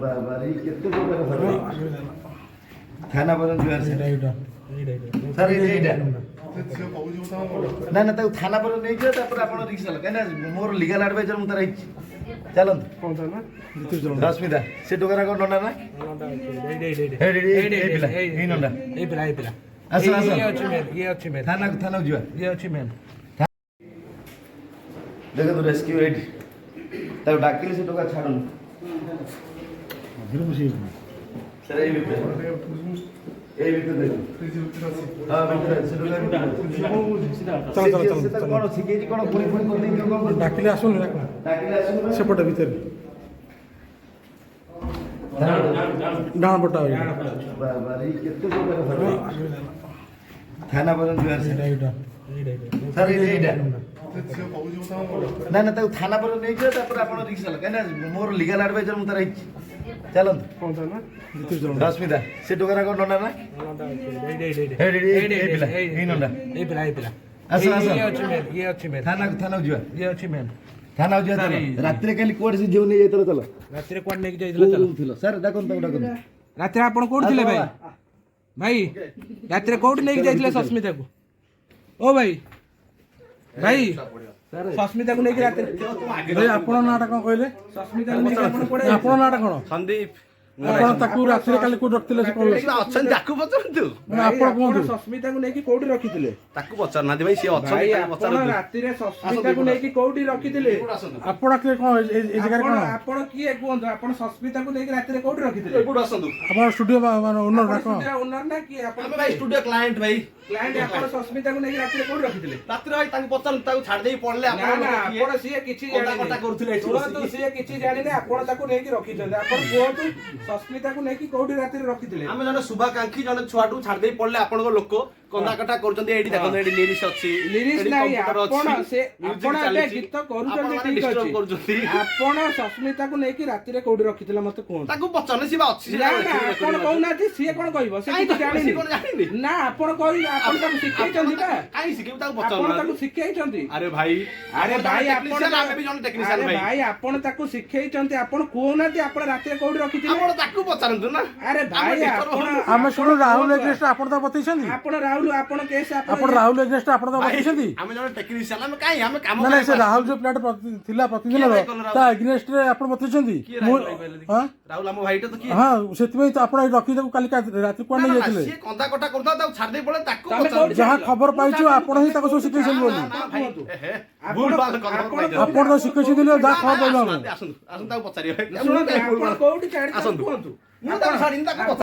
बाबारे केते प्रकार थाना पर्यंत जुआर सर एइटा ना ना ताऊ थाना पर्यंत नहीं जे तापर आपण रिक्स हला कना मोर लीगल एडवाइजर मु तार हिच चलन कोन था ना रश्मिता से टोकरा को नंडा ना ए पिला ए नंडा ए पिला आसो आसो ये अछि मेन थाना जुआ ये अछि मेन देखो तो रेस्क्यू एड ताऊ डाकिले से टोका छाडन सर ए देखो हां भीतर से टोका चल कोन सिके जी कोन पुरी पुरी कर दे कोन डाकिले आसुन सेपट भीतर डाण पटा बाबारे केते प्रकार थाना पर्यंत जुआर सर एइटा ना ना ताऊ थाना पर्यंत नहीं जे तापर आपण रिक्स हला कना मोर लीगल एडवाइजर मु तार हिच चलन कोन था ना रश्मिता से टोकरा को नंडा ना ए पिला ए नंडा ए पिला आसो आसो ये अछि मेन थाना जुआ ये अछि मेन थाना जुआ रात्रि काली कोड से जेउ नै जाइतलो चलो रात्रि कोड नै जाइतलो चलो सर डाकोन ताऊ डाकोन रात्रि आपण कोड थिले भाई रात्रि कोड नै जाइतले सस्मिता को ओ भाई सस्मिता को नहीं रात्रि आपण नाटा कोन कहले सस्मिता को नहीं आपण पड़े आपण नाटा कोन संदीप आपण ताकू रात्रि काली को रखतिले से कहले अछन ताकू पचरंतु आपण कोन सस्मिता को नहीं कोडी रखिथिले ताकू पचर ना भाई से अछन ताकू पचरंतु रात्रि रे सस्मिता को नहीं कोडी रखिथिले आपण के कोन ए जगह कोन आपण किए कोन आपण सस्मिता को नहीं रात्रि रे कोडी रखिथिले एपुड आसंतु आपण स्टूडियो माने ओनर ना कोन ओनर ना कि आपण भाई स्टूडियो क्लाइंट भाई क्लाइंट आपण सस्मिता को नहीं रात्रि रे कोडी रखिथिले रात्रि भाई ताकू पचर ताकू छाड़ देई पड़ले ना ना आपण सिए किछि जानि कोटा करथले तो सिए किछि जानि ने आपण ताकू नहीं रखिछन आपण कोहतु सस्मिता को नहीं कोडी रात्रि रे रखिथिले आमे जने शुभाकांक्षी जने छुआटू छाड़ देई पड़ले आपण को लोक कंदा कटा करचंदी एडी देखो एडी लिरिक्स अछि लिरिक्स नाही आपण से आपण ए गीत करूचंदी ठीक अछि आपण सस्मिता को नहीं रात्रि रे कोडी रखिथिले मते कोन ताकू पचने सिबा अछि ना आपण कहउना कि सिए कोन कहबो से किछि जानि ना आपण कहि आपण ताकू सिखाइचंदी बा काई सिखेउ ताकू पचन आपण ताकू सिखाइचंदी अरे भाई आपण आमे भी जने टेक्नीशियन भाई भाई आपण ताकू सिखाइचंदी आपण कोना कि आपण रात्रि रे कोडी रखिथिले आपण ताकू पचरंतु ना अरे भाई आपण हम सुनो राहुल एग्नेस्ट आपण तो बतैछंदी आपण राहुल आपण केस आपण राहुल एग्नेस्ट आपण तो बतैछंदी आमे जने टेक्नीशियन आमे काई आमे काम ना से राहुल जो प्लेट थिला प्रतिदिन ता एग्नेस्ट रे आपण बतैछंदी हां राहुल हम भाईटा तो की हां सेति तो आपण रखि देबो काली रात को नै जाइतले से कंदा कटा करता ता छाड़ दे पड़े ताकू जहां खबर पाइछु आपण ही ताको सिखाइछन बोली भूल बात खबर आपण तो सिखाइछ दिले जा खबर पाइलो हम आसुन ताकू पचारियो सुनो आपण कोउटी छाड़ आसंतु कोंतु मु ता छाड़िन ताकू